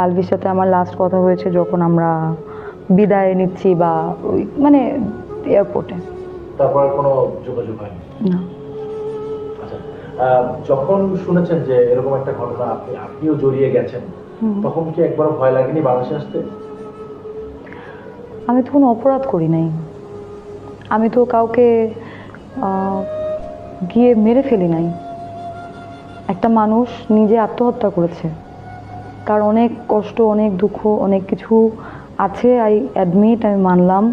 আলভির সাথে আমার লাস্ট কথা হয়েছে যখন আমরা বিদায় নিচ্ছি বা ওই মানে এয়ারপোর্টে। তারপর আর কোনো যোগাযোগ হয়নি? না। আচ্ছা, যখন শুনেছেন যে এরকম একটা ঘটনা আপনিও জড়িয়ে গেছেন, তখন কি একবারও ভয় লাগেনি বাংলাদেশে আসতে? আমি তো কোনো অপরাধ করি নাই, আমি তো কাউকে গিয়ে মেরে ফেলি নাই। একটা মানুষ নিজে আত্মহত্যা করেছে, তার অনেক কষ্ট, অনেক দুঃখ, অনেক কিছু আছে। আই অ্যাডমিট, আমি মানলাম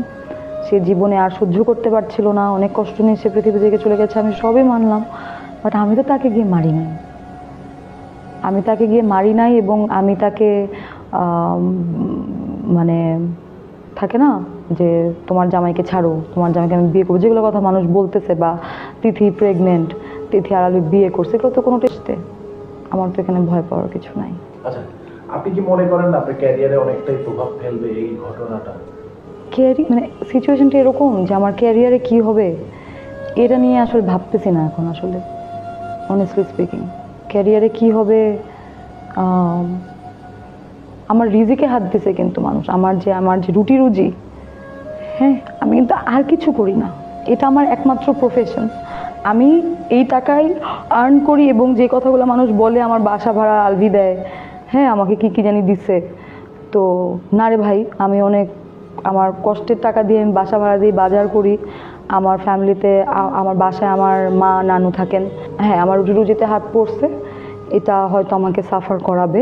সে জীবনে আর সহ্য করতে পারছিল না, অনেক কষ্ট নিয়ে সে পৃথিবী থেকে চলে গেছে, আমি সবই মানলাম। বাট আমি তো তাকে গিয়ে মারি নাই, আমি তাকে গিয়ে মারি নাই। এবং আমি তাকে মানে থাকে না যে তোমার জামাইকে ছাড়ো, তোমার জামাইকে আমি বিয়ে করবো, যেগুলো কথা মানুষ বলতেছে, বা তিথি প্রেগনেন্ট, তিথি আর আলু বিয়ে করছে, এগুলো তো কোনো টেস্টে আমার তো এখানে ভয় পাওয়ার কিছু নাই। আচ্ছা, আপনি কি মনে করেন আপনার ক্যারিয়ারে অনেকটাই প্রভাব ফেলবে এই ঘটনাটা? মানে সিচুয়েশনটা এরকম যে আমার ক্যারিয়ারে কি হবে এটা নিয়ে আসলে ভাবতেছি না এখন। আসলে অনেস্টলি স্পিকিং, ক্যারিয়ারে কি হবে, আমার রিজিকে হাত দিছে কিন্তু মানুষ, আমার যে রুটি রুজি, হ্যাঁ, আমি কিন্তু আর কিছু করি না, এটা আমার একমাত্র প্রফেশন। আমি এই টাকাই আর্ন করি। এবং যে কথাগুলো মানুষ বলে আমার বাসা ভাড়া আলভি দেয়, হ্যাঁ, আমাকে কি কি জানি দিচ্ছে, তো না রে ভাই, আমি অনেক আমার কষ্টের টাকা দিয়ে আমি বাসা ভাড়া দিয়ে বাজার করি। আমার ফ্যামিলিতে আমার বাসায় আমার মা নানু থাকেন। হ্যাঁ, আমার রুজি রুজিতে হাত পড়ছে, এটা হয়তো আমাকে সাফার করাবে।